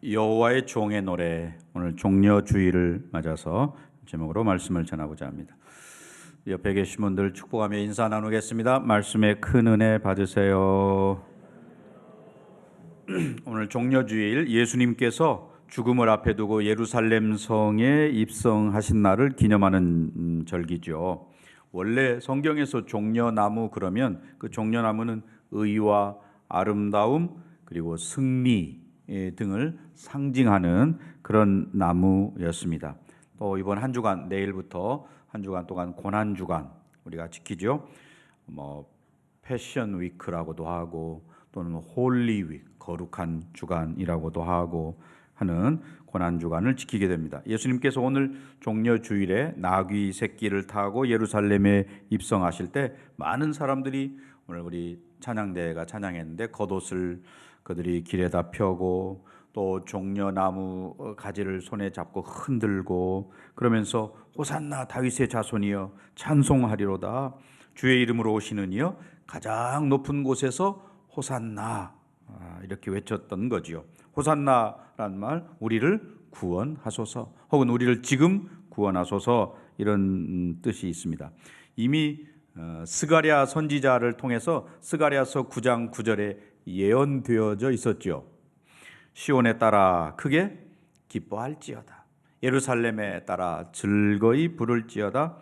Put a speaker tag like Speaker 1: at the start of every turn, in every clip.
Speaker 1: 여호와의 종의 노래, 오늘 종려주일을 맞아서 제목으로 말씀을 전하고자 합니다. 옆에 계신 분들 축복하며 인사 나누겠습니다. 말씀에 큰 은혜 받으세요. 오늘 종려주일, 예수님께서 죽음을 앞에 두고 예루살렘 성에 입성하신 날을 기념하는 절기죠. 원래 성경에서 종려나무 그러면 그 종려나무는 의와 아름다움 그리고 승리 등을 상징하는 그런 나무였습니다. 또 이번 한 주간, 내일부터 한 주간 동안 고난 주간 우리가 지키죠. 패션 위크라고도 하고 또는 홀리 위크, 거룩한 주간이라고도 하고 하는 고난 주간을 지키게 됩니다. 예수님께서 오늘 종려 주일에 나귀 새끼를 타고 예루살렘에 입성하실 때 많은 사람들이, 오늘 우리 찬양대회가 찬양했는데 겉옷을 그들이 길에다 펴고 또 종려나무 가지를 손에 잡고 흔들고 그러면서 호산나 다윗의 자손이여 찬송하리로다, 주의 이름으로 오시는 이여 가장 높은 곳에서 호산나, 이렇게 외쳤던 거지요. 호산나란 말, 우리를 구원하소서, 혹은 우리를 지금 구원하소서, 이런 뜻이 있습니다. 이미 스가랴 선지자를 통해서 스가랴서 9장 9절에 예언되어져 있었죠. 시온에 따라 크게 기뻐할지어다, 예루살렘에 따라 즐거이 부를지어다.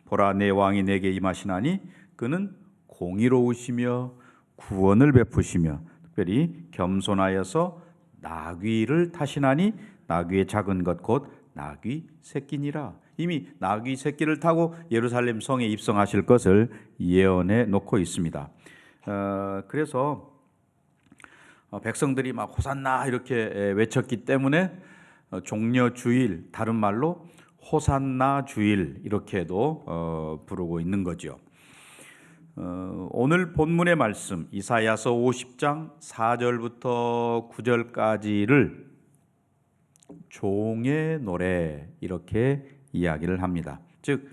Speaker 1: 보라, 내 왕이 내게 임하시나니 그는 공의로우시며 구원을 베푸시며 특별히 겸손하여서 나귀를 타시나니 나귀의 작은 것 곧 나귀 새끼니라. 이미 나귀 새끼를 타고 예루살렘 성에 입성하실 것을 예언해 놓고 있습니다. 그래서 백성들이 막 호산나 이렇게 외쳤기 때문에 종려 주일, 다른 말로 호산나 주일 이렇게도 부르고 있는 거죠. 오늘 본문의 말씀 이사야서 50장 4절부터 9절까지를 종의 노래 이렇게 이야기를 합니다. 즉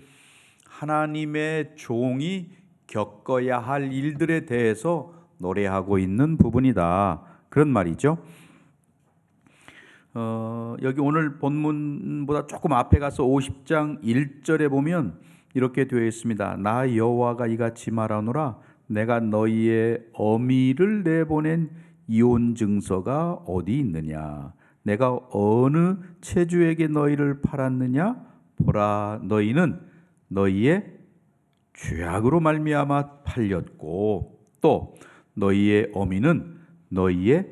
Speaker 1: 하나님의 종이 겪어야 할 일들에 대해서 노래하고 있는 부분이다, 그런 말이죠. 여기 오늘 본문보다 조금 앞에 가서 50장 1절에 보면 이렇게 되어 있습니다. 나 여호와가 이같이 말하노라, 내가 너희의 어미를 내보낸 이혼 증서가 어디 있느냐, 내가 어느 체주에게 너희를 팔았느냐, 보라, 너희는 너희의 죄악으로 말미암아 팔렸고 또 너희의 어미는 너희의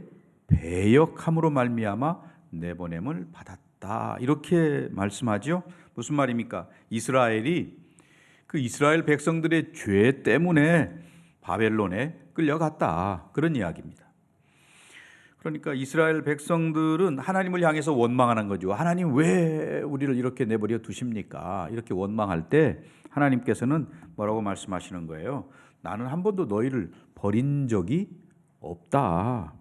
Speaker 1: 배역함으로 말미암아 내보냄을 받았다, 이렇게 말씀하죠. 무슨 말입니까? 이스라엘이 그 이스라엘 백성들의 죄 때문에 바벨론에 끌려갔다, 그런 이야기입니다. 그러니까 이스라엘 백성들은 하나님을 향해서 원망하는 거죠. 하나님 왜 우리를 이렇게 내버려 두십니까? 이렇게 원망할 때 하나님께서는 뭐라고 말씀하시는 거예요? 나는 한 번도 너희를 버린 적이 없다.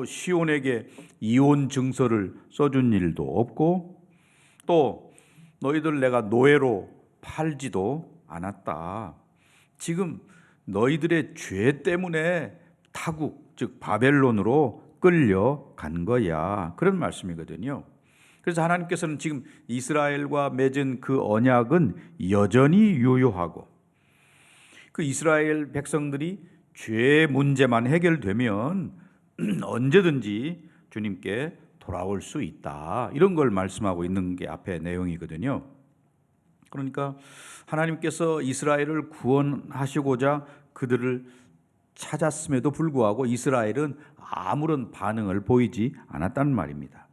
Speaker 1: 시온에게 이혼 증서를 써준 일도 없고 또 너희들 내가 노예로 팔지도 않았다. 지금 너희들의 죄 때문에 타국, 즉 바벨론으로 끌려간 거야, 그런 말씀이거든요. 그래서 하나님께서는 지금 이스라엘과 맺은 그 언약은 여전히 유효하고 그 이스라엘 백성들이 죄 문제만 해결되면 언제든지 주님께 돌아올 수 있다, 이런 걸 말씀하고 있는 게 앞에 내용이거든요. 그러니까 하나님께서 이스라엘을 구원하시고자 그들을 찾았음에도 불구하고 이스라엘은 아무런 반응을 보이지 않았다는 말입니다.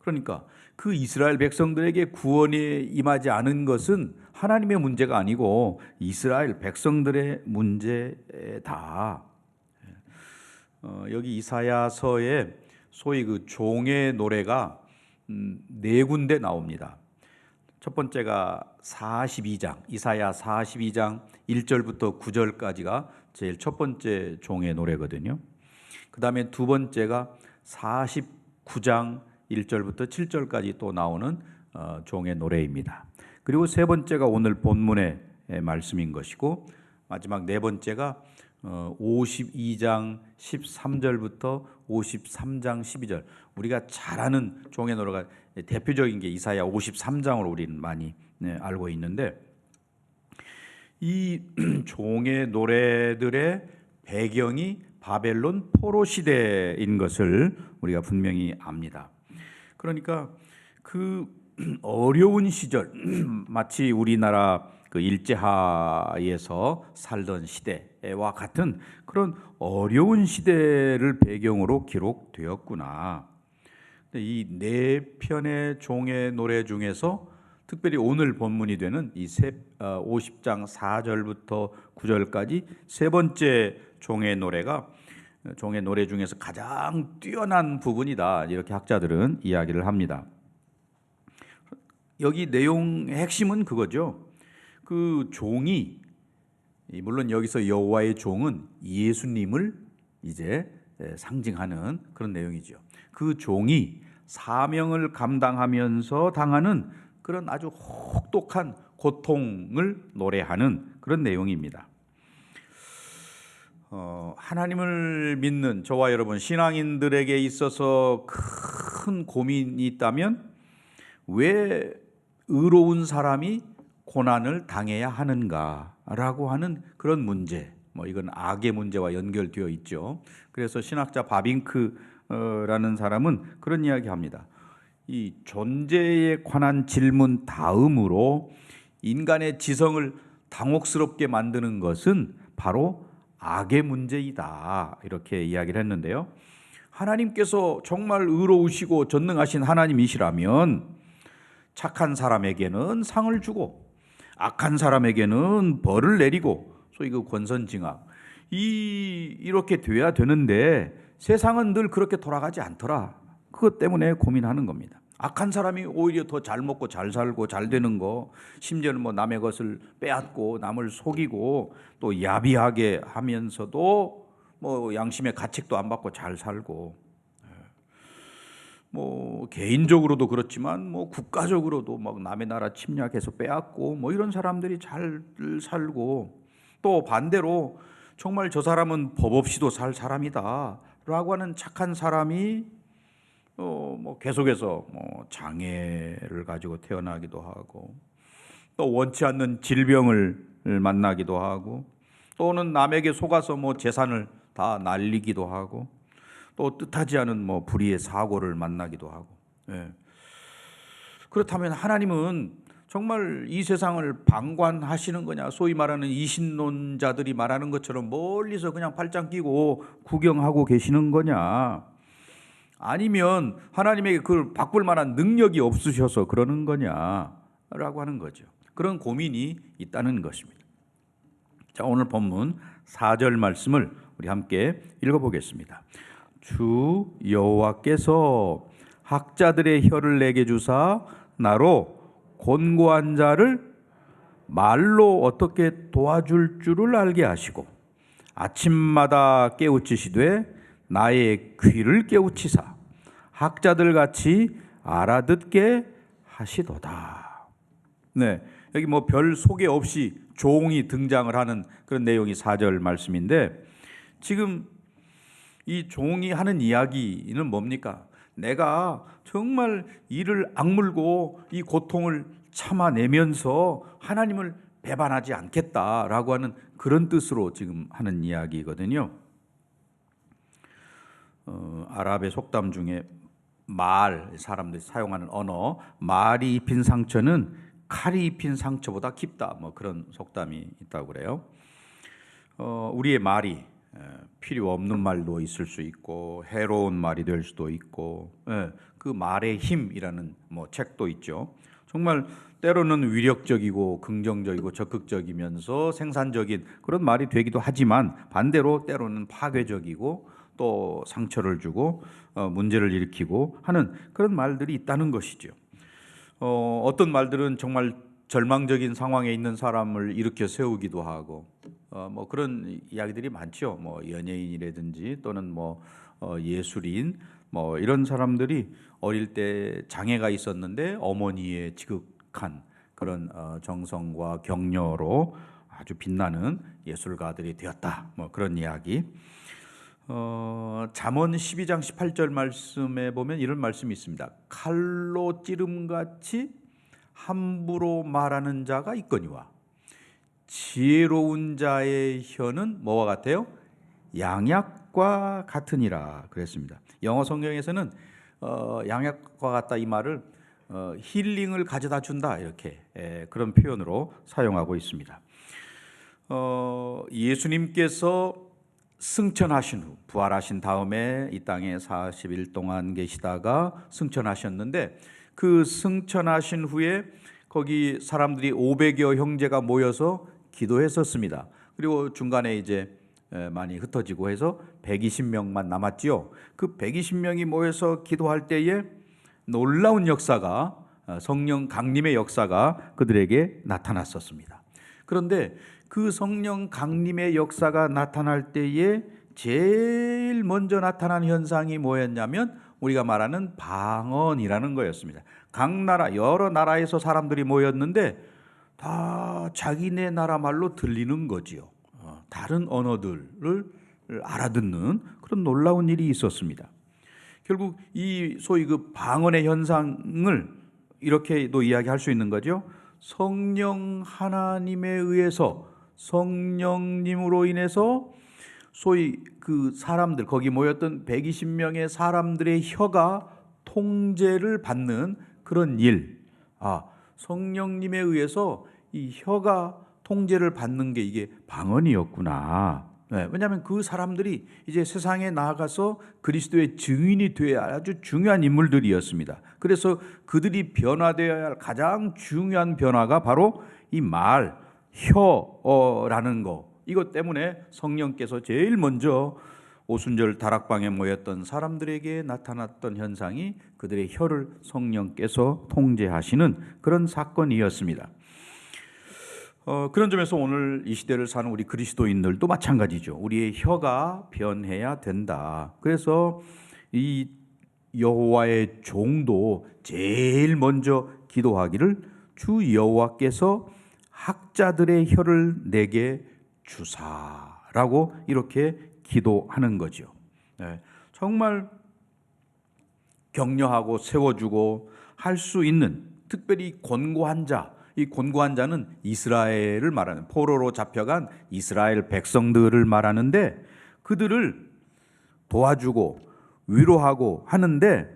Speaker 1: 그러니까 그 이스라엘 백성들에게 구원이 임하지 않은 것은 하나님의 문제가 아니고 이스라엘 백성들의 문제다. 여기 이사야서에 소위 그 종의 노래가 네 군데 나옵니다. 첫 번째가 42장, 이사야 42장 1절부터 9절까지가 제일 첫 번째 종의 노래거든요. 그 다음에 두 번째가 49장 1절부터 7절까지 또 나오는 종의 노래입니다. 그리고 세 번째가 오늘 본문의 말씀인 것이고 마지막 네 번째가 52장 13절부터 53장 12절, 우리가 잘 아는 종의 노래가 대표적인 게 이사야 53장으로 우리는 많이 알고 있는데, 이 종의 노래들의 배경이 바벨론 포로 시대인 것을 우리가 분명히 압니다. 그러니까 그 어려운 시절, 마치 우리나라 그 일제하에서 살던 시대와 같은 그런 어려운 시대를 배경으로 기록되었구나. 이 네 편의 종의 노래 중에서 특별히 오늘 본문이 되는 이 50장 4절부터 9절까지 세 번째 종의 노래가 종의 노래 중에서 가장 뛰어난 부분이다, 이렇게 학자들은 이야기를 합니다. 여기 내용의 핵심은 그거죠. 그 종이, 물론 여기서 여호와의 종은 예수님을 이제 상징하는 그런 내용이죠. 그 종이 사명을 감당하면서 당하는 그런 아주 혹독한 고통을 노래하는 그런 내용입니다. 하나님을 믿는 저와 여러분 신앙인들에게 있어서 큰 고민이 있다면, 왜 의로운 사람이 고난을 당해야 하는가라고 하는 그런 문제, 이건 악의 문제와 연결되어 있죠. 그래서 신학자 바빙크라는 사람은 그런 이야기합니다. 이 존재에 관한 질문 다음으로 인간의 지성을 당혹스럽게 만드는 것은 바로 악의 문제이다, 이렇게 이야기를 했는데요. 하나님께서 정말 의로우시고 전능하신 하나님이시라면 착한 사람에게는 상을 주고 악한 사람에게는 벌을 내리고, 소위 그 권선징악, 이렇게 돼야 되는데 세상은 늘 그렇게 돌아가지 않더라. 그것 때문에 고민하는 겁니다. 악한 사람이 오히려 더 잘 먹고 잘 살고 잘 되는 거, 심지어는 남의 것을 빼앗고 남을 속이고 또 야비하게 하면서도 양심의 가책도 안 받고 잘 살고, 개인적으로도 그렇지만 국가적으로도 남의 나라 침략해서 빼앗고 이런 사람들이 잘 살고, 또 반대로 정말 저 사람은 법 없이도 살 사람이다라고 하는 착한 사람이 계속해서 장애를 가지고 태어나기도 하고, 또 원치 않는 질병을 만나기도 하고, 또는 남에게 속아서 재산을 다 날리기도 하고, 또 뜻하지 않은 불의의 사고를 만나기도 하고. 그렇다면 하나님은 정말 이 세상을 방관하시는 거냐? 소위 말하는 이신론자들이 말하는 것처럼 멀리서 그냥 팔짱 끼고 구경하고 계시는 거냐? 아니면 하나님에게 그걸 바꿀 만한 능력이 없으셔서 그러는 거냐라고 하는 거죠. 그런 고민이 있다는 것입니다. 자, 오늘 본문 4절 말씀을 우리 함께 읽어보겠습니다. 주 여호와께서 학자들의 혀를 내게 주사 나로 곤고한 자를 말로 어떻게 도와줄 줄을 알게 하시고 아침마다 깨우치시되 나의 귀를 깨우치사 학자들 같이 알아듣게 하시도다. 네, 여기 별 소개 없이 종이 등장을 하는 그런 내용이 4절 말씀인데, 지금 이 종이 하는 이야기는 뭡니까? 내가 정말 이를 악물고 이 고통을 참아내면서 하나님을 배반하지 않겠다라고 하는 그런 뜻으로 지금 하는 이야기거든요. 아랍의 속담 중에 사람들이 사용하는 언어, 말이 입힌 상처는 칼이 입힌 상처보다 깊다, 그런 속담이 있다고 그래요. 우리의 말이 필요 없는 말도 있을 수 있고 해로운 말이 될 수도 있고, 그 말의 힘이라는 책도 있죠. 정말 때로는 위력적이고 긍정적이고 적극적이면서 생산적인 그런 말이 되기도 하지만, 반대로 때로는 파괴적이고 또 상처를 주고 문제를 일으키고 하는 그런 말들이 있다는 것이죠. 어떤 말들은 정말 절망적인 상황에 있는 사람을 일으켜 세우기도 하고, 그런 이야기들이 많죠. 연예인이라든지 또는 예술인 이런 사람들이 어릴 때 장애가 있었는데 어머니의 지극한 그런 정성과 격려로 아주 빛나는 예술가들이 되었다. 뭐 그런 이야기. 잠언 12장 18절 말씀에 보면 이런 말씀이 있습니다. 칼로 찌름같이 함부로 말하는 자가 있거니와 지혜로운 자의 혀는 뭐와 같아요? 양약과 같으니라 그랬습니다. 영어 성경에서는 양약과 같다 이 말을 힐링을 가져다 준다 이렇게 그런 표현으로 사용하고 있습니다. 예수님께서 승천하신 후 부활하신 다음에 이 땅에 40일 동안 계시다가 승천하셨는데 그 승천하신 후에 거기 사람들이 500여 형제가 모여서 기도했었습니다. 그리고 중간에 이제 많이 흩어지고 해서 120명만 남았지요. 그 120명이 모여서 기도할 때에 놀라운 역사가 성령 강림의 역사가 그들에게 나타났었습니다. 그런데 그 성령 강림의 역사가 나타날 때에 제일 먼저 나타난 현상이 뭐였냐면 우리가 말하는 방언이라는 거였습니다. 각 나라 여러 나라에서 사람들이 모였는데 다 자기네 나라 말로 들리는 거지요. 다른 언어들을 알아듣는 그런 놀라운 일이 있었습니다. 결국 이 소위 그 방언의 현상을 이렇게도 이야기할 수 있는 거죠. 성령 하나님에 의해서 성령님으로 인해서 소위 그 사람들 거기 모였던 120명의 사람들의 혀가 통제를 받는 그런 일. 성령님에 의해서 이 혀가 통제를 받는 게 이게 방언이었구나. 왜냐하면 그 사람들이 이제 세상에 나아가서 그리스도의 증인이 되어야 할 아주 중요한 인물들이었습니다. 그래서 그들이 변화되어야 할 가장 중요한 변화가 바로 이 말, 혀라는 거. 이것 때문에 성령께서 제일 먼저 오순절 다락방에 모였던 사람들에게 나타났던 현상이 그들의 혀를 성령께서 통제하시는 그런 사건이었습니다. 그런 점에서 오늘 이 시대를 사는 우리 그리스도인들도 마찬가지죠. 우리의 혀가 변해야 된다. 그래서 이 여호와의 종도 제일 먼저 기도하기를 주 여호와께서 학자들의 혀를 내게 주사라고 이렇게 기도하는 거죠. 정말 격려하고 세워주고 할 수 있는 특별히 권고한 자, 이 권고한 자는 이스라엘을 말하는 포로로 잡혀간 이스라엘 백성들을 말하는데 그들을 도와주고 위로하고 하는데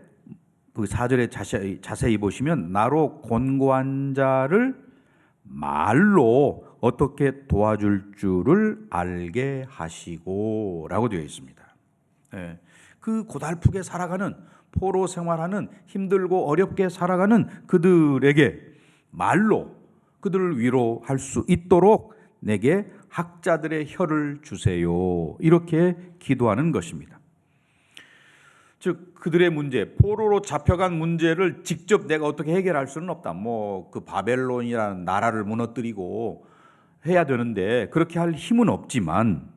Speaker 1: 그 4절에 자세히 보시면 나로 권고한 자를 말로 어떻게 도와줄 줄을 알게 하시고 라고 되어 있습니다. 그 고달프게 살아가는 포로 생활하는 힘들고 어렵게 살아가는 그들에게 말로 그들을 위로할 수 있도록 내게 학자들의 혀를 주세요. 이렇게 기도하는 것입니다. 즉 그들의 문제, 포로로 잡혀간 문제를 직접 내가 어떻게 해결할 수는 없다. 그 바벨론이라는 나라를 무너뜨리고 해야 되는데 그렇게 할 힘은 없지만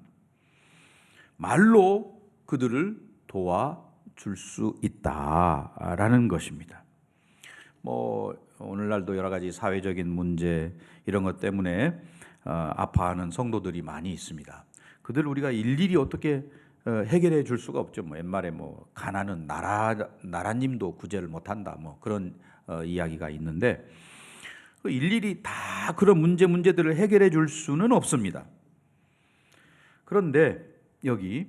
Speaker 1: 말로 그들을 도와줄 수 있다라는 것입니다. 오늘날도 여러 가지 사회적인 문제 이런 것 때문에 아파하는 성도들이 많이 있습니다. 그들 우리가 일일이 어떻게 해결해 줄 수가 없죠. 옛말에 가난은 나라님도 구제를 못한다. 그런 이야기가 있는데 일일이 다 그런 문제들을 해결해 줄 수는 없습니다. 그런데 여기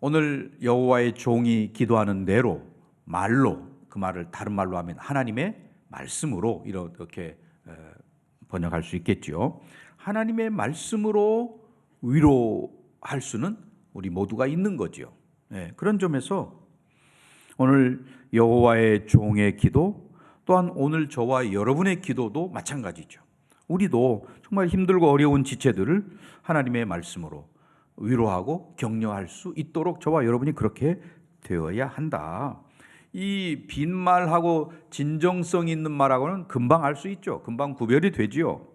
Speaker 1: 오늘 여호와의 종이 기도하는 대로 말로 그 말을 다른 말로 하면 하나님의 말씀으로 이렇게 번역할 수 있겠죠. 하나님의 말씀으로 위로할 수는 우리 모두가 있는 거죠. 그런 점에서 오늘 여호와의 종의 기도 또한 오늘 저와 여러분의 기도도 마찬가지죠. 우리도 정말 힘들고 어려운 지체들을 하나님의 말씀으로 위로하고 격려할 수 있도록 저와 여러분이 그렇게 되어야 한다. 이 빈말하고 진정성 있는 말하고는 금방 알 수 있죠. 금방 구별이 되지요.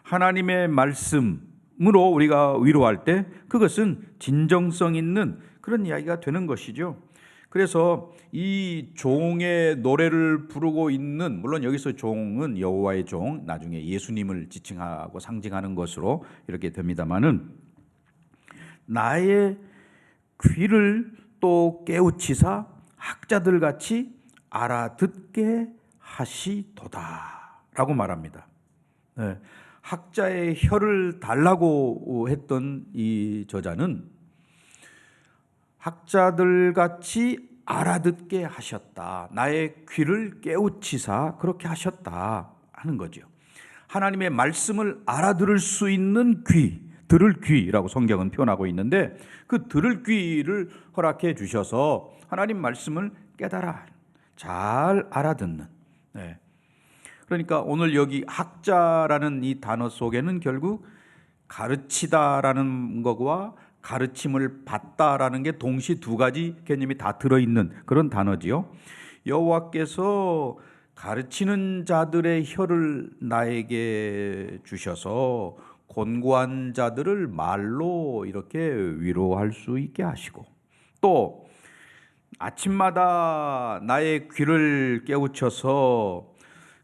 Speaker 1: 하나님의 말씀으로 우리가 위로할 때 그것은 진정성 있는 그런 이야기가 되는 것이죠. 그래서 이 종의 노래를 부르고 있는, 물론 여기서 종은 여호와의 종, 나중에 예수님을 지칭하고 상징하는 것으로 이렇게 됩니다마는, 나의 귀를 또 깨우치사 학자들 같이 알아듣게 하시도다라고 말합니다. 네. 학자의 혀를 달라고 했던 이 저자는 학자들 같이 알아듣게 하셨다. 나의 귀를 깨우치사 그렇게 하셨다 하는 거죠. 하나님의 말씀을 알아들을 수 있는 귀, 들을 귀라고 성경은 표현하고 있는데, 그 들을 귀를 허락해 주셔서 하나님 말씀을 깨달아 잘 알아듣는. 네. 그러니까 오늘 여기 학자라는 이 단어 속에는 결국 가르치다라는 것과 가르침을 받다라는 게 동시 두 가지 개념이 다 들어있는 그런 단어지요. 여호와께서 가르치는 자들의 혀를 나에게 주셔서 곤고한 자들을 말로 이렇게 위로할 수 있게 하시고, 또 아침마다 나의 귀를 깨우쳐서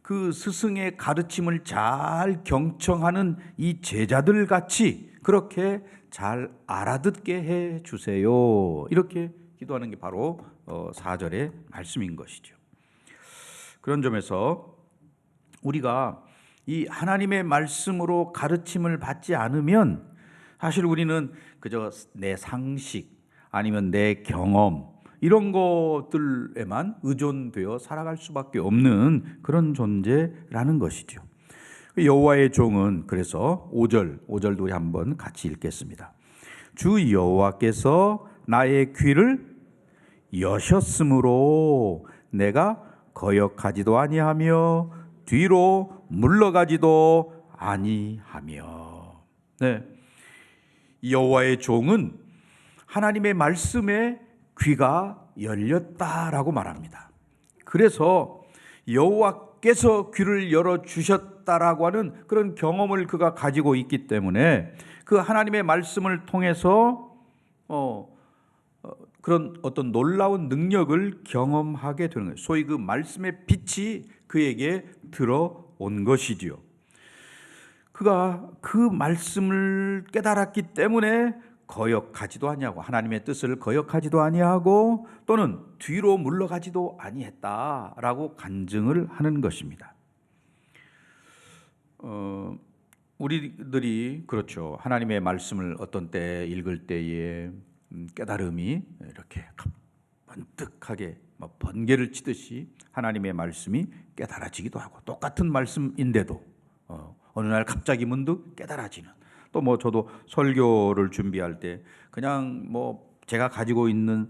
Speaker 1: 그 스승의 가르침을 잘 경청하는 이 제자들 같이 그렇게 잘 알아듣게 해 주세요. 이렇게 기도하는 게 바로 4절의 말씀인 것이죠. 그런 점에서 우리가 이 하나님의 말씀으로 가르침을 받지 않으면 사실 우리는 그저 내 상식 아니면 내 경험 이런 것들에만 의존되어 살아갈 수밖에 없는 그런 존재라는 것이죠. 여호와의 종은 그래서 5절도 우리 한번 같이 읽겠습니다. 주 여호와께서 나의 귀를 여셨으므로 내가 거역하지도 아니하며 뒤로 물러가지도 아니하며. 네. 여호와의 종은 하나님의 말씀에 귀가 열렸다라고 말합니다. 그래서 여호와께서 귀를 열어주셨다라고 하는 그런 경험을 그가 가지고 있기 때문에 그 하나님의 말씀을 통해서 그런 어떤 놀라운 능력을 경험하게 되는 거예요. 소위 그 말씀의 빛이 그에게 들어온 것이지요. 그가 그 말씀을 깨달았기 때문에 거역하지도 아니하고 하나님의 뜻을 거역하지도 아니하고 또는 뒤로 물러가지도 아니했다라고 간증을 하는 것입니다. 우리들이 그렇죠. 하나님의 말씀을 어떤 때 읽을 때에 깨달음이 이렇게 번뜩하게 번개를 치듯이 하나님의 말씀이 깨달아지기도 하고, 똑같은 말씀인데도 어느 날 갑자기 문득 깨달아지는. 또 저도 설교를 준비할 때 그냥 제가 가지고 있는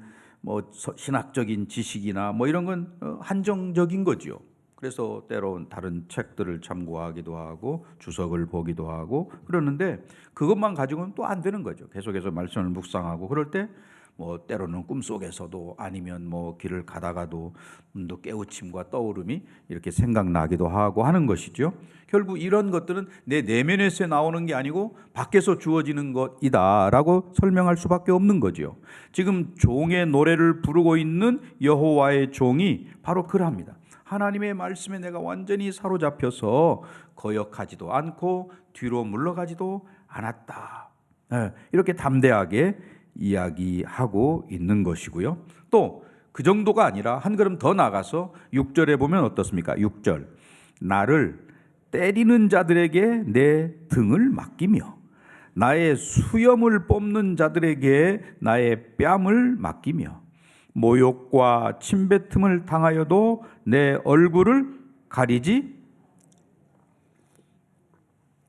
Speaker 1: 신학적인 지식이나 이런 건 한정적인 거죠. 그래서 때로는 다른 책들을 참고하기도 하고 주석을 보기도 하고 그러는데, 그것만 가지고는 또 안 되는 거죠. 계속해서 말씀을 묵상하고 그럴 때 때로는 꿈속에서도 아니면 길을 가다가도 또 깨우침과 떠오름이 이렇게 생각나기도 하고 하는 것이죠. 결국 이런 것들은 내 내면에서 나오는 게 아니고 밖에서 주어지는 것이다라고 설명할 수밖에 없는 거죠. 지금 종의 노래를 부르고 있는 여호와의 종이 바로 그럽니다. 하나님의 말씀에 내가 완전히 사로잡혀서 거역하지도 않고 뒤로 물러가지도 않았다. 이렇게 담대하게 이야기하고 있는 것이고요. 또 그 정도가 아니라 한 걸음 더 나가서 6절에 보면 어떻습니까? 6절. 나를 때리는 자들에게 내 등을 맡기며 나의 수염을 뽑는 자들에게 나의 뺨을 맡기며 모욕과 침뱉음을 당하여도 내 얼굴을 가리지.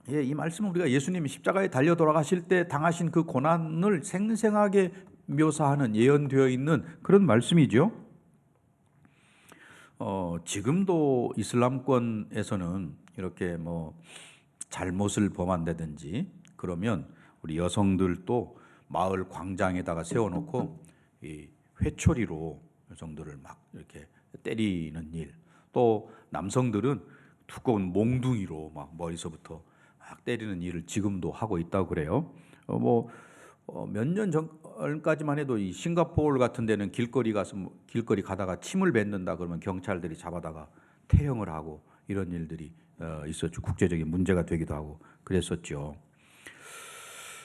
Speaker 1: 이 말씀은 우리가 예수님이 십자가에 달려 돌아가실 때 당하신 그 고난을 생생하게 묘사하는, 예언되어 있는 그런 말씀이죠. 지금도 이슬람권에서는 이렇게 잘못을 범한다든지 그러면 우리 여성들도 마을 광장에다가 세워놓고 이 회초리로 여성들을 막 이렇게 때리는 일, 또 남성들은 두꺼운 몽둥이로 막 머리서부터 막 때리는 일을 지금도 하고 있다고 그래요. 몇 년 전 얼마까지만 해도 이 싱가포르 같은 데는 길거리 가다가 침을 뱉는다 그러면 경찰들이 잡아다가 태형을 하고 이런 일들이 있었죠. 국제적인 문제가 되기도 하고 그랬었죠.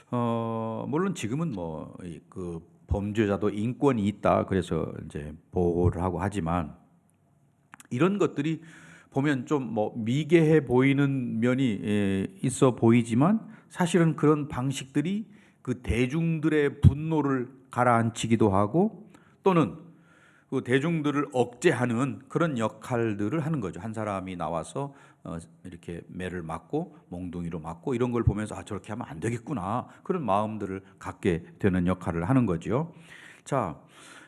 Speaker 1: 물론 지금은 뭐 그 범죄자도 인권이 있다 그래서 이제 보호를 하고 하지만 이런 것들이 보면 좀 뭐 미개해 보이는 면이 있어 보이지만 사실은 그런 방식들이 그 대중들의 분노를 가라앉히기도 하고 또는 그 대중들을 억제하는 그런 역할들을 하는 거죠. 한 사람이 나와서 이렇게 매를 맞고 몽둥이로 맞고 이런 걸 보면서 저렇게 하면 안 되겠구나 그런 마음들을 갖게 되는 역할을 하는 거죠. 자,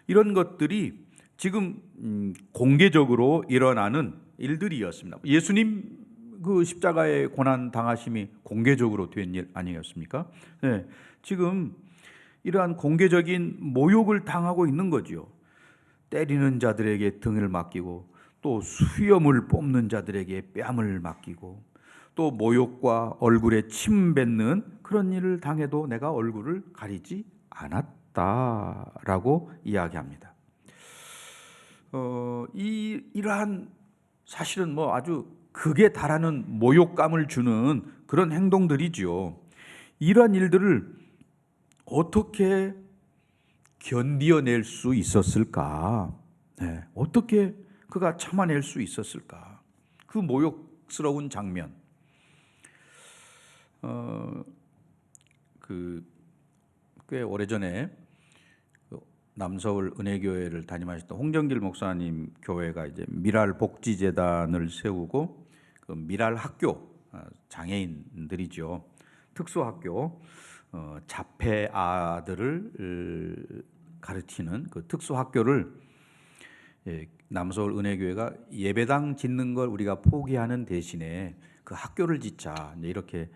Speaker 1: 이런 것들이 지금 공개적으로 일어나는 일들이었습니다. 예수님 그 십자가의 고난 당하심이 공개적으로 된 일 아니었습니까? 네, 지금 이러한 공개적인 모욕을 당하고 있는 거죠. 때리는 자들에게 등을 맡기고 또 수염을 뽑는 자들에게 뺨을 맡기고 또 모욕과 얼굴에 침 뱉는 그런 일을 당해도 내가 얼굴을 가리지 않았다라고 이야기합니다. 이러한 사실은 뭐 아주 극에 달하는 모욕감을 주는 그런 행동들이죠. 이러한 일들을 어떻게 견디어낼 수 있었을까? 네, 어떻게 그가 참아낼 수 있었을까? 그 모욕스러운 장면. 꽤 오래전에 남서울 은혜교회를 담임하셨던 홍정길 목사님 교회가 이제 미랄 복지재단을 세우고 그 미랄 학교, 장애인들이죠, 특수학교, 자폐 아들을 가르치는 그 특수학교를 남서울 은혜교회가 예배당 짓는 걸 우리가 포기하는 대신에 그 학교를 짓자 이렇게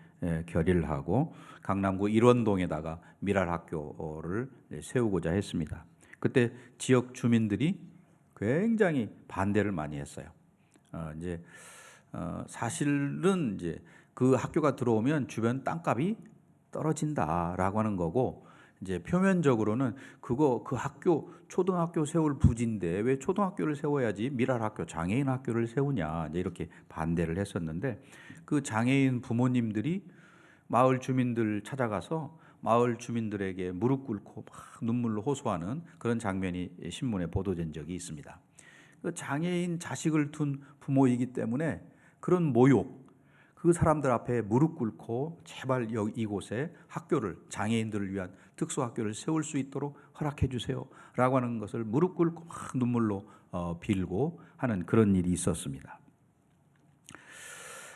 Speaker 1: 결의를 하고 강남구 일원동에다가 미랄 학교를 세우고자 했습니다. 그때 지역 주민들이 굉장히 반대를 많이 했어요. 사실은 이제 그 학교가 들어오면 주변 땅값이 떨어진다라고 하는 거고, 이제 표면적으로는 그 학교 초등학교 세울 부지인데 왜 초등학교를 세워야지 미랄 학교 장애인 학교를 세우냐 이제 이렇게 반대를 했었는데, 그 장애인 부모님들이 마을 주민들 찾아가서 마을 주민들에게 무릎 꿇고 막 눈물로 호소하는 그런 장면이 신문에 보도된 적이 있습니다. 그 장애인 자식을 둔 부모이기 때문에 그런 모욕, 그 사람들 앞에 무릎 꿇고 제발 이곳에 학교를, 장애인들을 위한 특수학교를 세울 수 있도록 허락해 주세요 라고 하는 것을 무릎 꿇고 막 눈물로 빌고 하는 그런 일이 있었습니다.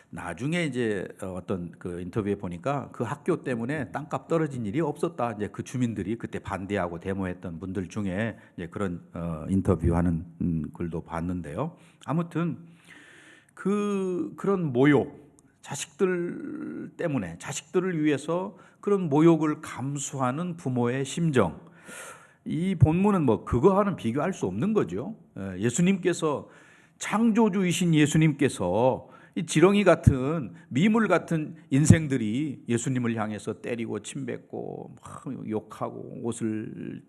Speaker 1: 나중에 이제 어떤 그 인터뷰에 보니까 그 학교 때문에 땅값 떨어진 일이 없었다. 이제 그 주민들이 그때 반대하고 데모했던 분들 중에 이제 그런 인터뷰하는 글도 봤는데요. 아무튼 그런 모욕, 자식들 때문에, 자식들을 위해서 그런 모욕을 감수하는 부모의 심정, 이 본문은 뭐 그거와는 비교할 수 없는 거죠. 예수님께서, 창조주이신 예수님께서 이 지렁이 같은, 미물 같은 인생들이 예수님을 향해서 때리고 침뱉고 막 욕하고 옷을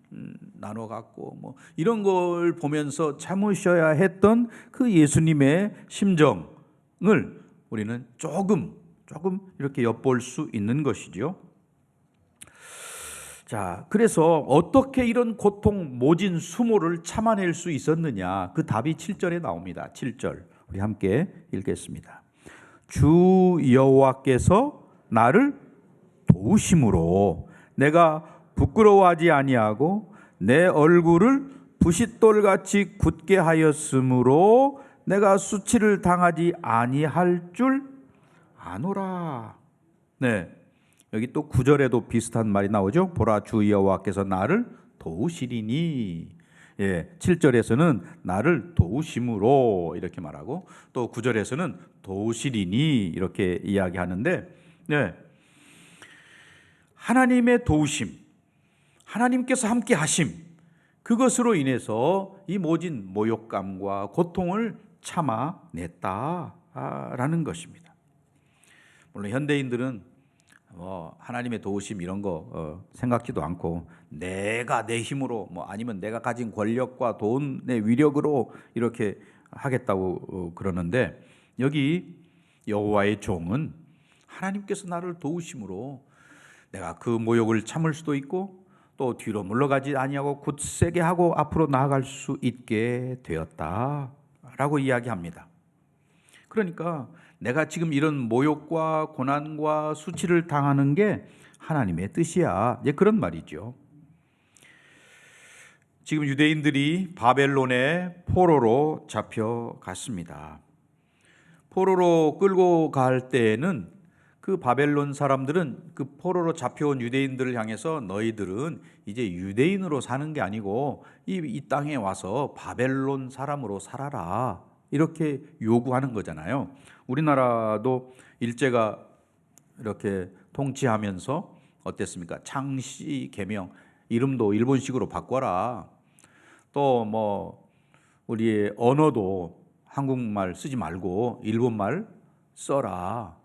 Speaker 1: 나눠 갖고 뭐 이런 걸 보면서 참으셔야 했던 그 예수님의 심정을 우리는 조금 이렇게 엿볼 수 있는 것이죠. 자, 그래서 어떻게 이런 고통, 모진 수모를 참아낼 수 있었느냐, 그 답이 7절에 나옵니다. 7절 우리 함께 읽겠습니다. 주 여호와께서 나를 도우심으로 내가 부끄러워하지 아니하고 내 얼굴을 부싯돌같이 굳게 하였으므로 내가 수치를 당하지 아니할 줄 아노라. 네, 여기 또 9절에도 비슷한 말이 나오죠. 보라, 주 여호와께서 나를 도우시리니. 7절에서는 나를 도우심으로 이렇게 말하고 또 9절에서는 도우시리니 이렇게 이야기하는데, 하나님의 도우심, 하나님께서 함께 하심, 그것으로 인해서 이 모진 모욕감과 고통을 참아냈다라는 것입니다. 물론 현대인들은 하나님의 도우심 이런 거 생각지도 않고 내가 내 힘으로 아니면 내가 가진 권력과 돈의 위력으로 이렇게 하겠다고 그러는데, 여기 여호와의 종은 하나님께서 나를 도우심으로 내가 그 모욕을 참을 수도 있고 또 뒤로 물러가지 아니하고 굳세게 하고 앞으로 나아갈 수 있게 되었다라고 이야기합니다. 그러니까 내가 지금 이런 모욕과 고난과 수치를 당하는 게 하나님의 뜻이야, 그런 말이죠. 지금 유대인들이 바벨론의 포로로 잡혀갔습니다. 포로로 끌고 갈 때에는 그 바벨론 사람들은 그 포로로 잡혀온 유대인들을 향해서 너희들은 이제 유대인으로 사는 게 아니고 이 땅에 와서 바벨론 사람으로 살아라, 이렇게 요구하는 거잖아요. 우리나라도 일제가 이렇게 통치하면서 어땠습니까? 창씨 개명, 이름도 일본식으로 바꿔라. 또 우리의 언어도 한국말 쓰지 말고 일본말 써라.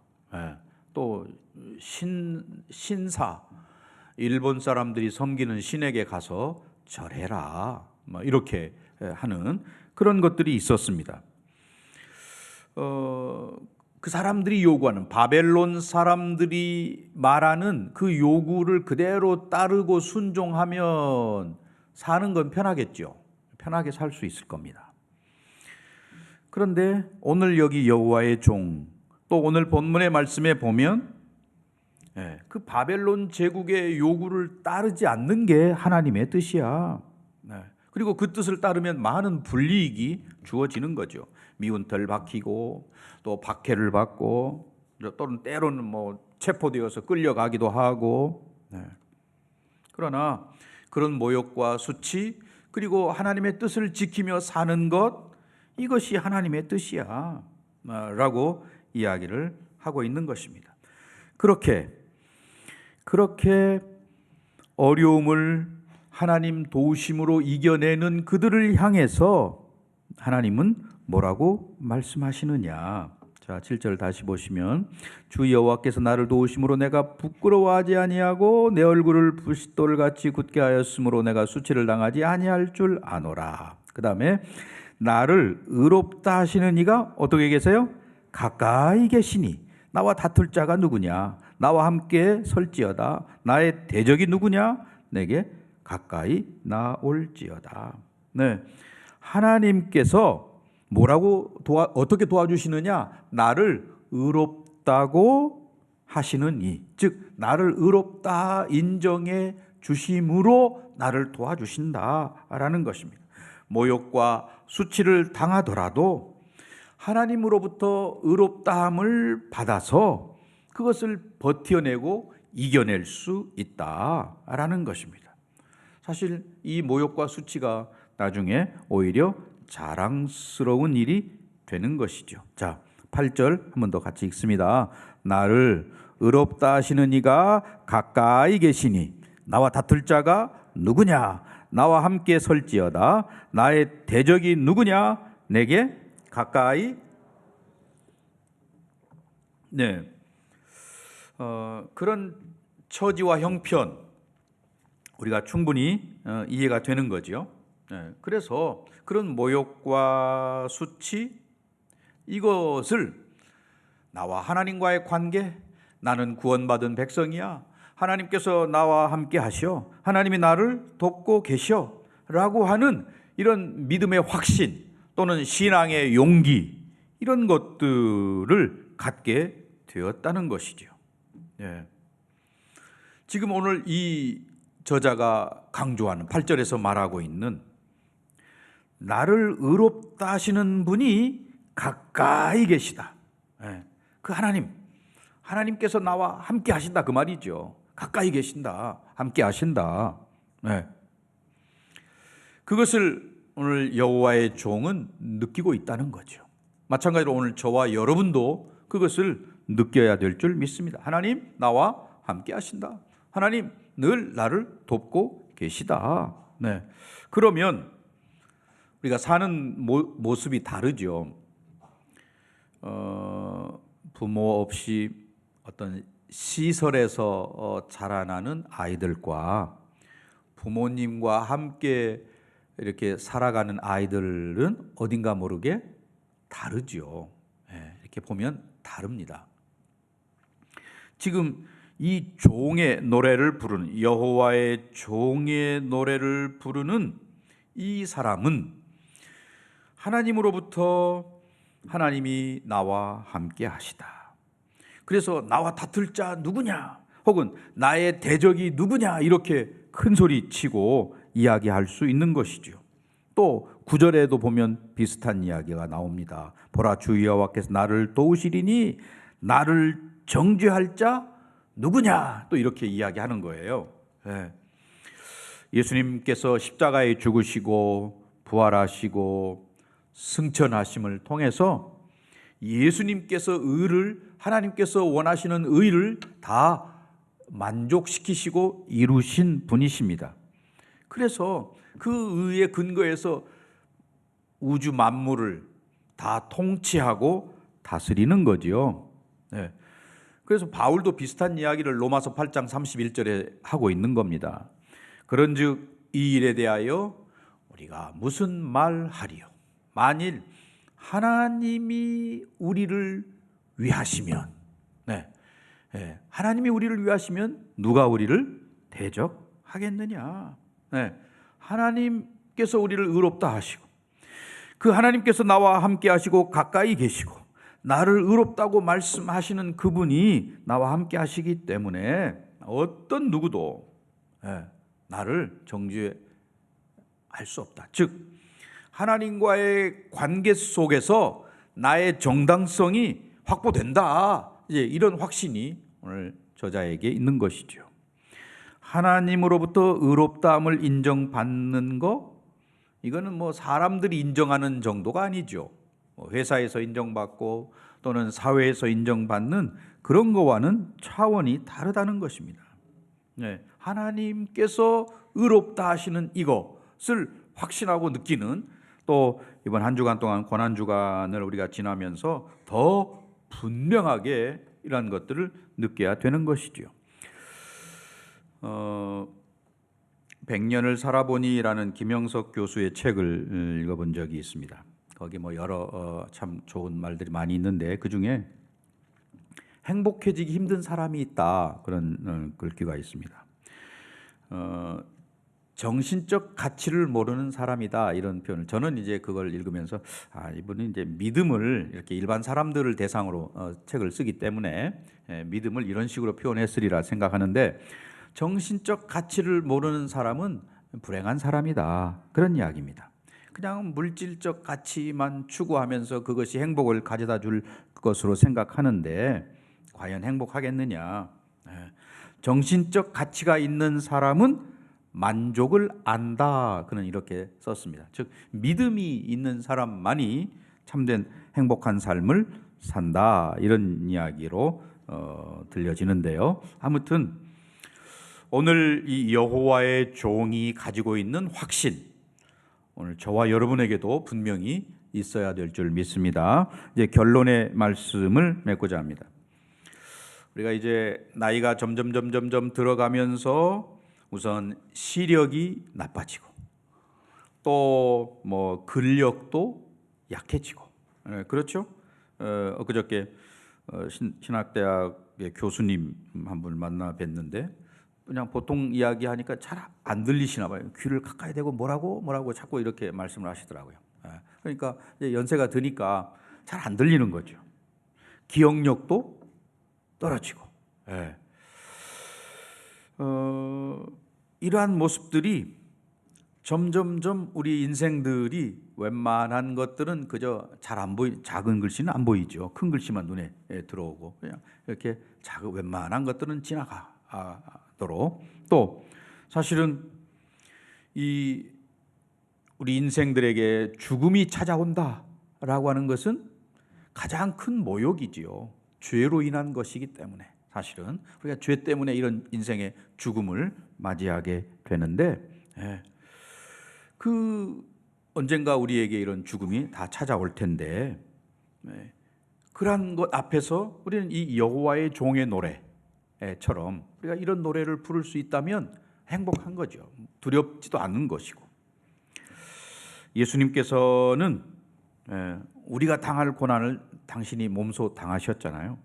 Speaker 1: 또 신사, 일본 사람들이 섬기는 신에게 가서 절해라, 이렇게 하는 그런 것들이 있었습니다. 그 사람들이 요구하는, 바벨론 사람들이 말하는 그 요구를 그대로 따르고 순종하면 사는 건 편하겠죠. 편하게 살 수 있을 겁니다. 그런데 오늘 여기 여호와의 종, 또 오늘 본문의 말씀에 보면 그 바벨론 제국의 요구를 따르지 않는 게 하나님의 뜻이야. 그리고 그 뜻을 따르면 많은 불이익이 주어지는 거죠. 미운 털 박히고 또 박해를 받고 또는 때로는 체포되어서 끌려가기도 하고. 그러나 그런 모욕과 수치, 그리고 하나님의 뜻을 지키며 사는 것, 이것이 하나님의 뜻이야 라고 이야기를 하고 있는 것입니다. 그렇게 어려움을 하나님 도우심으로 이겨내는 그들을 향해서 하나님은 뭐라고 말씀하시느냐. 자, 7절 다시 보시면, 주 여호와께서 나를 도우심으로 내가 부끄러워하지 아니하고 내 얼굴을 부싯돌같이 굳게 하였으므로 내가 수치를 당하지 아니할 줄 아노라. 그 다음에 나를 의롭다 하시는 이가 어떻게 계세요? 가까이 계시니 나와 다툴 자가 누구냐? 나와 함께 설지어다. 나의 대적이 누구냐? 내게 가까이 나올지어다. 하나님께서 뭐라고 어떻게 도와주시느냐? 나를 의롭다고 하시는 이, 즉 나를 의롭다 인정해 주심으로 나를 도와주신다라는 것입니다. 모욕과 수치를 당하더라도 하나님으로부터 의롭다함을 받아서 그것을 버텨내고 이겨낼 수 있다라는 것입니다. 사실 이 모욕과 수치가 나중에 오히려 자랑스러운 일이 되는 것이죠. 자, 8절 한 번 더 같이 읽습니다. 나를 의롭다 하시는 이가 가까이 계시니 나와 다툴 자가 누구냐? 나와 함께 설지어다. 나의 대적이 누구냐? 내게 가까이. 그런 처지와 형편 우리가 충분히 이해가 되는 거죠. 그래서 그런 모욕과 수치, 이것을 나와 하나님과의 관계, 나는 구원받은 백성이야, 하나님께서 나와 함께 하셔, 하나님이 나를 돕고 계셔 라고 하는 이런 믿음의 확신 또는 신앙의 용기, 이런 것들을 갖게 되었다는 것이죠. 지금 오늘 이 저자가 강조하는 8절에서 말하고 있는 나를 의롭다 하시는 분이 가까이 계시다. 그 하나님께서 나와 함께 하신다, 그 말이죠. 가까이 계신다, 함께 하신다. 그것을 오늘 여호와의 종은 느끼고 있다는 거죠. 마찬가지로 오늘 저와 여러분도 그것을 느껴야 될 줄 믿습니다. 하나님 나와 함께 하신다. 하나님 늘 나를 돕고 계시다. 그러면 우리가 사는 모습이 다르죠. 부모 없이 어떤 시설에서 자라나는 아이들과 부모님과 함께 이렇게 살아가는 아이들은 어딘가 모르게 다르죠. 이렇게 보면 다릅니다. 지금 이 종의 노래를 부르는, 여호와의 종의 노래를 부르는 이 사람은 하나님으로부터 하나님이 나와 함께 하시다. 그래서 나와 다툴 자 누구냐, 혹은 나의 대적이 누구냐, 이렇게 큰 소리 치고 이야기할 수 있는 것이죠. 또 9절에도 보면 비슷한 이야기가 나옵니다. 보라, 주 여호와께서 나를 도우시리니 나를 정죄할 자 누구냐, 또 이렇게 이야기하는 거예요. 예수님께서 십자가에 죽으시고 부활하시고 승천하심을 통해서 예수님께서 하나님께서 원하시는 의를 다 만족시키시고 이루신 분이십니다. 그래서 그 의의 근거에서 우주 만물을 다 통치하고 다스리는 거지요. 그래서 바울도 비슷한 이야기를 로마서 8장 31절에 하고 있는 겁니다. 그런즉 이 일에 대하여 우리가 무슨 말하리요? 만일 하나님이 우리를 위하시면, 하나님이 우리를 위하시면 누가 우리를 대적하겠느냐? 하나님께서 우리를 의롭다 하시고, 그 하나님께서 나와 함께 하시고 가까이 계시고 나를 의롭다고 말씀하시는 그분이 나와 함께 하시기 때문에 어떤 누구도 나를 정죄할 수 없다. 즉 하나님과의 관계 속에서 나의 정당성이 확보된다. 이런 확신이 오늘 저자에게 있는 것이죠. 하나님으로부터 의롭다함을 인정받는 거, 이거는 뭐 사람들이 인정하는 정도가 아니죠. 회사에서 인정받고 또는 사회에서 인정받는 그런 거와는 차원이 다르다는 것입니다. 하나님께서 의롭다 하시는 이것을 확신하고 느끼는, 또 이번 한 주간 동안 고난주간을 우리가 지나면서 더 분명하게 이러한 것들을 느껴야 되는 것이죠. 100년을 살아보니라는 김영석 교수의 책을 읽어본 적이 있습니다. 거기 뭐 여러 참 좋은 말들이 많이 있는데 그 중에 행복해지기 힘든 사람이 있다, 그런 글귀가 있습니다. 정신적 가치를 모르는 사람이다, 이런 표현을, 저는 이제 그걸 읽으면서 이분은 이제 믿음을 이렇게 일반 사람들을 대상으로 책을 쓰기 때문에 믿음을 이런 식으로 표현했으리라 생각하는데, 정신적 가치를 모르는 사람은 불행한 사람이다, 그런 이야기입니다. 그냥 물질적 가치만 추구하면서 그것이 행복을 가져다 줄 것으로 생각하는데 과연 행복하겠느냐? 정신적 가치가 있는 사람은 만족을 안다, 그는 이렇게 썼습니다. 즉 믿음이 있는 사람만이 참된 행복한 삶을 산다, 이런 이야기로 들려지는데요. 아무튼 오늘 이 여호와의 종이 가지고 있는 확신, 오늘 저와 여러분에게도 분명히 있어야 될 줄 믿습니다. 이제 결론의 말씀을 맺고자 합니다. 우리가 이제 나이가 점점 들어가면서 우선 시력이 나빠지고 또 뭐 근력도 약해지고, 그렇죠? 엊그저께 신학대학의 교수님 한 분을 만나 뵀는데 그냥 보통 이야기하니까 잘 안 들리시나 봐요. 귀를 가까이 대고 뭐라고 자꾸 이렇게 말씀을 하시더라고요. 그러니까 이제 연세가 드니까 잘 안 들리는 거죠. 기억력도 떨어지고. 이러한 모습들이 점점점 우리 인생들이 웬만한 것들은 그저 잘 안 작은 글씨는 안 보이죠. 큰 글씨만 눈에 들어오고 그냥 이렇게 웬만한 것들은 지나가도록, 또 사실은 우리 인생들에게 죽음이 찾아온다라고 하는 것은 가장 큰 모욕이지요. 죄로 인한 것이기 때문에 사실은 우리가 죄 때문에 이런 인생의 죽음을 맞이하게 되는데, 언젠가 우리에게 이런 죽음이 다 찾아올 텐데, 그러한 것 앞에서 우리는 이 여호와의 종의 노래, 노래처럼 우리가 이런 노래를 부를 수 있다면 행복한 거죠. 두렵지도 않는 것이고. 예수님께서는 우리가 당할 고난을 당신이 몸소 당하셨잖아요.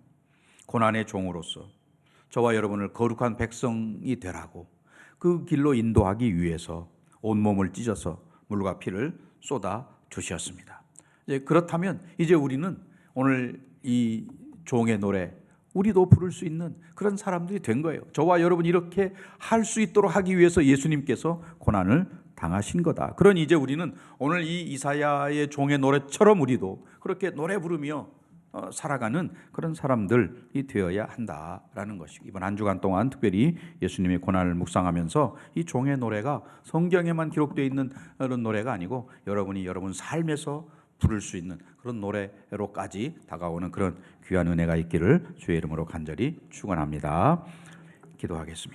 Speaker 1: 고난의 종으로서 저와 여러분을 거룩한 백성이 되라고 그 길로 인도하기 위해서 온몸을 찢어서 물과 피를 쏟아 주셨습니다. 그렇다면 이제 우리는 오늘 이 종의 노래 우리도 부를 수 있는 그런 사람들이 된 거예요. 저와 여러분이 이렇게 할 수 있도록 하기 위해서 예수님께서 고난을 당하신 거다. 그러니 이제 우리는 오늘 이 이사야의 종의 노래처럼 우리도 그렇게 노래 부르며 살아가는 그런 사람들이 되어야 한다라는 것이고, 이번 한 주간 동안 특별히 예수님의 고난을 묵상하면서 이 종의 노래가 성경에만 기록되어 있는 그런 노래가 아니고 여러분이 여러분 삶에서 부를 수 있는 그런 노래로까지 다가오는 그런 귀한 은혜가 있기를 주의 이름으로 간절히 축원합니다. 기도하겠습니다.